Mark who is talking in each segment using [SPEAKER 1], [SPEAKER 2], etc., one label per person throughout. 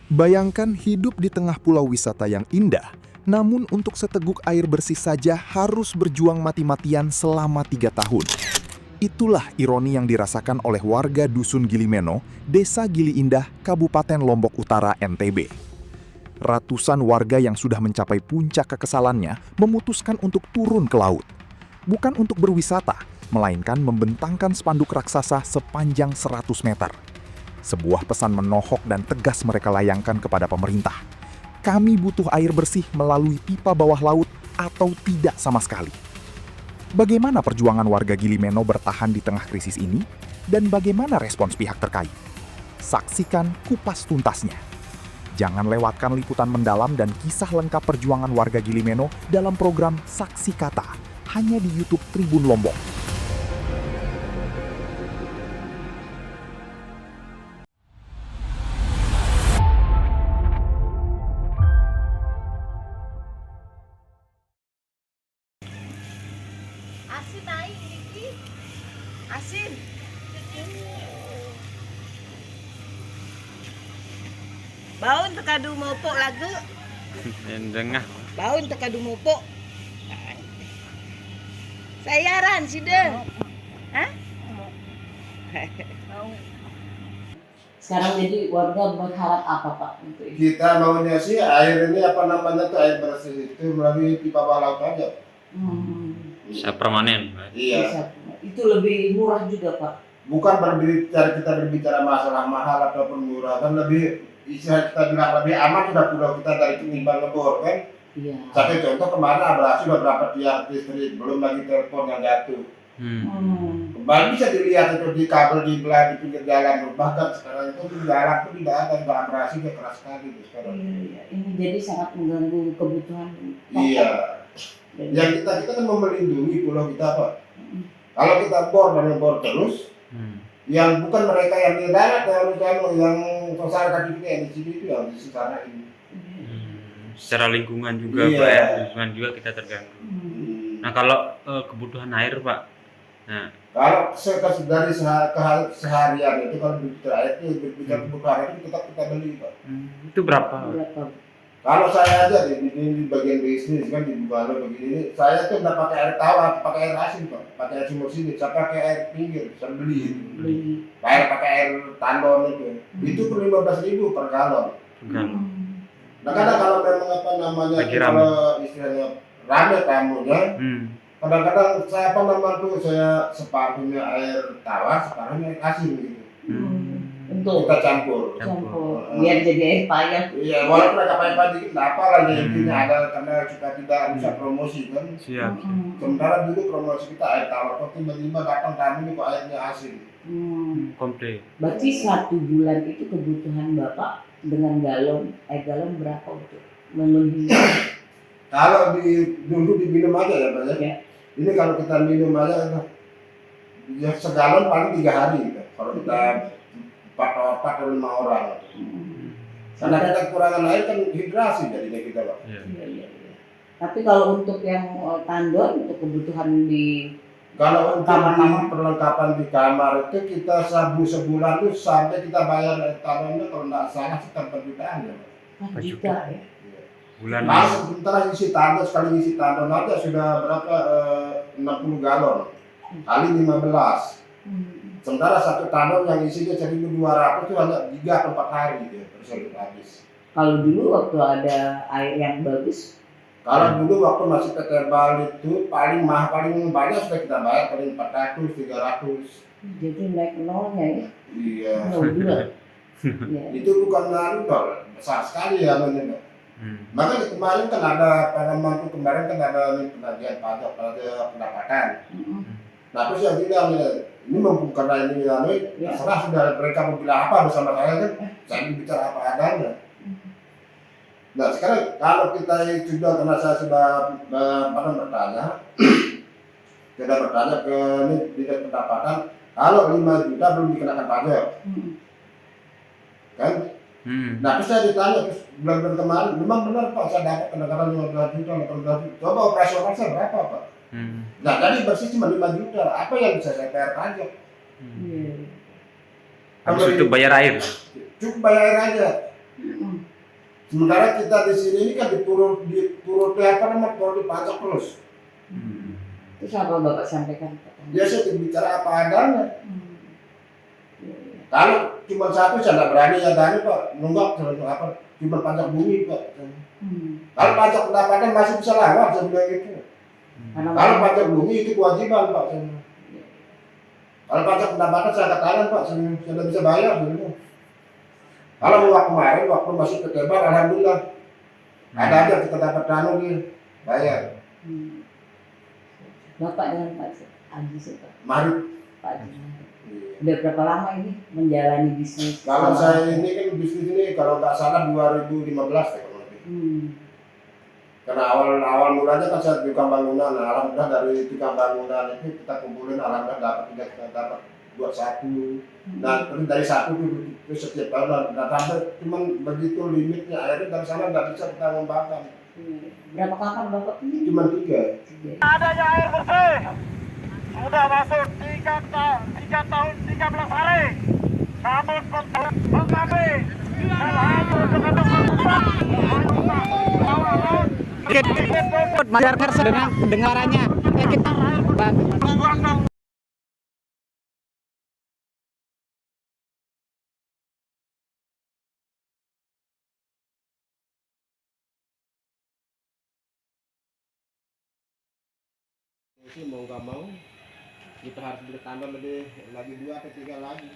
[SPEAKER 1] Bayangkan hidup di tengah pulau wisata yang indah, namun untuk seteguk air bersih saja harus berjuang mati-matian selama 3 tahun. Itulah ironi yang dirasakan oleh warga Dusun Gilimeno, Desa Gili Indah, Kabupaten Lombok Utara, NTB. Ratusan warga yang sudah mencapai puncak kekesalannya memutuskan untuk turun ke laut. Bukan untuk berwisata, melainkan membentangkan spanduk raksasa sepanjang 100 meter. Sebuah pesan menohok dan tegas mereka layangkan kepada pemerintah. Kami butuh air bersih melalui pipa bawah laut atau tidak sama sekali. Bagaimana perjuangan warga Gilimeno bertahan di tengah krisis ini? Dan bagaimana respons pihak terkait? Saksikan kupas tuntasnya. Jangan lewatkan liputan mendalam dan kisah lengkap perjuangan warga Gilimeno dalam program Saksi Kata, hanya di YouTube Tribun Lombok.
[SPEAKER 2] Asin naik Diki. Asin. Baun tekadu mopok lagu.
[SPEAKER 3] Dengah.
[SPEAKER 2] Baun tekadu mopok. Sayaran sida. Hah?
[SPEAKER 4] Sekarang jadi warga berharap apa Pak untuk ini?
[SPEAKER 5] Kita maunya sih air ini apa namanya tuh air bersih itu melalui pipa bawah laut aja.
[SPEAKER 3] Bisa permanen.
[SPEAKER 5] Iya.
[SPEAKER 4] Bisa. Itu lebih murah juga Pak.
[SPEAKER 5] Bukan berbicara kita berbicara masalah mahal ataupun murah, kan lebih istilah kita bilang lebih aman sudah pulau kita dari ketimbang ngebor kan.
[SPEAKER 4] Iya.
[SPEAKER 5] Satu contoh kemarin abrasi udah berapa tiang listrik, belum lagi telepon yang jatuh. Kembali bisa dilihat itu di kabel di belah di pinggir jalan, bahkan sekarang itu di jalan tuh tidak ada abrasi udah keras sekali tuh sekarang.
[SPEAKER 4] Iya. Ini jadi sangat mengganggu kebutuhan.
[SPEAKER 5] Iya. Yang kita kan melindungi pulau kita Pak. Kalau kita bor dan bor terus, yang bukan mereka yang di darat yang masyarakat kita yang di sini itu yang di sana ini.
[SPEAKER 3] Secara lingkungan juga
[SPEAKER 5] Iya.
[SPEAKER 3] Pak ya, lingkungan juga kita terganggu. Nah kalau kebutuhan air Pak, nah
[SPEAKER 5] Kalau dari seharian itu kalau berbicara air itu berbicara kebutuhan itu kita beli Pak.
[SPEAKER 3] itu berapa?
[SPEAKER 4] Berapa?
[SPEAKER 5] Kalau saya aja di bagian bisnis kan di Bugalo begini, saya tuh nggak pakai air tawar, pakai air asin Pak, pakai air sumur sini, saya pakai air pinggir, saya beli.
[SPEAKER 4] Beli.
[SPEAKER 5] Pakai air tandon itu per 15.000 per galon. Nah kadang kalau memang apa namanya
[SPEAKER 3] Lagi
[SPEAKER 5] itu, kalau istilahnya rame tamunya, kadang-kadang saya apa namanya tuh saya separuhnya air tawar, separuhnya air asin gitu.
[SPEAKER 4] Untuk
[SPEAKER 5] Kita campur.
[SPEAKER 4] campur. Biar jadi air payah.
[SPEAKER 5] Iya, walaupun ada payah dikit, nggak apa lagi intinya ada karena kita tidak bisa promosi kan.
[SPEAKER 3] Siap.
[SPEAKER 5] Sementara dulu promosi kita air tawar, kok tiba-tiba datang tamu ini kok airnya asin.
[SPEAKER 3] Komplit.
[SPEAKER 4] Berarti 1 bulan itu kebutuhan Bapak dengan air galon berapa untuk memenuhi?
[SPEAKER 5] Kalau dulu diminum aja ya Pak ya.
[SPEAKER 4] Ya.
[SPEAKER 5] Ini kalau kita minum aja ya segalon paling 3 hari gitu. Kalau kita 4 atau 5 orang. Karena kita kekurangan air kan hidrasi jadinya kita Pak.
[SPEAKER 4] Iya. Tapi kalau untuk yang tandon untuk kebutuhan di
[SPEAKER 5] Kalau untuk
[SPEAKER 4] Kamar-kamar.
[SPEAKER 5] perlengkapan di kamar itu kita sebulan tuh sampai kita bayar tandonnya kalau nggak salah sekitar 4 jutaan ya Pak.
[SPEAKER 4] 4 juta ya.
[SPEAKER 3] Bulan
[SPEAKER 5] Nah, sementara isi tandon sekali isi tandon aja sudah berapa 60 galon kali 15. Sementara satu tandon yang isinya 1.200 itu hanya 3 atau 4 hari gitu terus habis.
[SPEAKER 4] Kalau dulu waktu ada air yang bagus,
[SPEAKER 5] Kalau dulu waktu masih ketebal itu paling banyak sudah kita bayar paling 400 300.
[SPEAKER 4] jadi naik nolnya ya.
[SPEAKER 5] Iya.
[SPEAKER 4] Nol juga. Ya.
[SPEAKER 5] Itu bukan anu Pak, besar sekali ya namanya. Makanya kemarin kan ada kemarin kan ada penagihan pajak pada pendapatan. Nah terus yang bilang ini mumpung karena ini
[SPEAKER 4] Ya.
[SPEAKER 5] terserah sudah mereka mau bilang apa bersama saya kan, saya bicara apa adanya. Nah sekarang kalau kita sudah karena saya sudah bertanya ke ini dinas pendapatan, kalau 5 juta belum dikenakan pajak, kan? Nah terus saya ditanya terus bulan-bulan kemarin, memang benar Pak saya dapat kenakan 15 juta, 18 juta, coba operasional saya berapa Pak? Nah jadi bersih cuma 5 juta, apa yang bisa saya bayar pajak?
[SPEAKER 3] Habis itu bayar air.
[SPEAKER 5] Cukup bayar air aja. Sementara kita di sini ini kan diturut dipajak terus.
[SPEAKER 4] Terus apa Bapak sampaikan?
[SPEAKER 5] Dia saya bicara apa adanya.
[SPEAKER 4] Iya, iya.
[SPEAKER 5] Kalau cuma satu saya nggak berani ya tadi Pak, nunggak apa cuma pajak bumi Pak. Kalau pajak pendapatan masih bisa lawan saya bilang gitu. Kalau pajak bumi itu kewajiban Pak. Kalau pajak pendapatan saya katakan Pak, saya tidak bisa bayar sebenarnya. Kalau waktu kemarin waktu masih ketebar, alhamdulillah ada aja kita dapat dana dia bayar.
[SPEAKER 4] Bapak dengan Pak Haji siapa?
[SPEAKER 5] Mari.
[SPEAKER 4] Pak Haji. Udah berapa lama ini menjalani bisnis?
[SPEAKER 5] Kalau saya ini kan bisnis ini kalau nggak salah 2015 ya kalau lebih. Karena awal mulanya kan saya tukang bangunan, nah, alhamdulillah dari tukang bangunan itu kita kumpulin alhamdulillah dapat buat satu. Nah terus dari satu itu setiap tahun dan sampai cuman begitu limitnya akhirnya dari sana nggak bisa kita ngembangkan.
[SPEAKER 4] Berapa kapan Bapak ini?
[SPEAKER 5] Cuma 3.
[SPEAKER 6] Adanya air bersih sudah masuk 3 tahun 13 hari. Namun kami dan hampir dengan
[SPEAKER 7] masyarakat sedang dengarannya kita bang.
[SPEAKER 5] Sih mau nggak mau kita harus beli tanah lebih lagi 2 atau 3 lagi.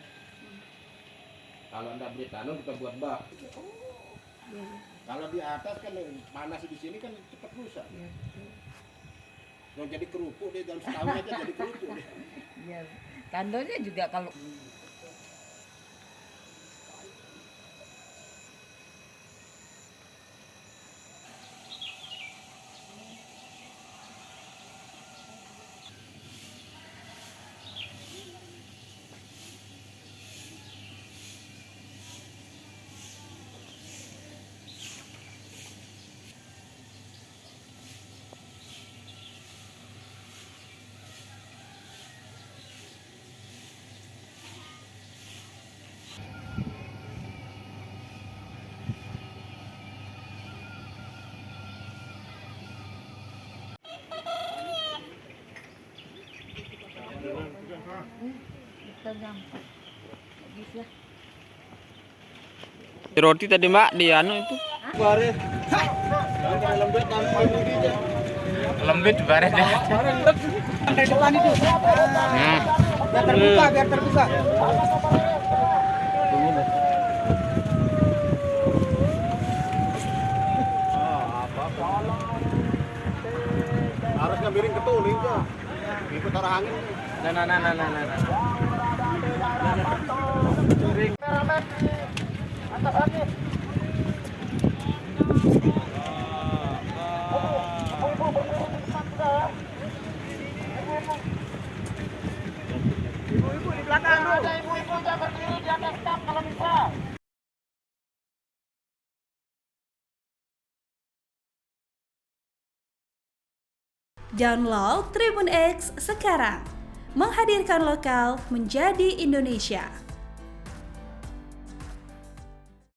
[SPEAKER 5] Kalau anda beli tanah kita buat bak. Kalau di atas kan panas di sini kan cepat rusak. Yang jadi kerupuk dia dalam setahun aja jadi kerupuk.
[SPEAKER 2] Iya. Tandonya juga kalau
[SPEAKER 7] Roti tadi Mbak di anu itu. Lembut bareng deh.
[SPEAKER 6] di depan itu.
[SPEAKER 7] Nah,
[SPEAKER 6] Biar terbuka.
[SPEAKER 5] Harusnya miring ke tuning ya. Ikut arah angin.
[SPEAKER 7] nah.
[SPEAKER 6] Ibu-ibu di belakang. Ada ibu-ibu yang berdiri di atas stang kalau bisa.
[SPEAKER 8] Download Tribun X sekarang, menghadirkan lokal menjadi Indonesia.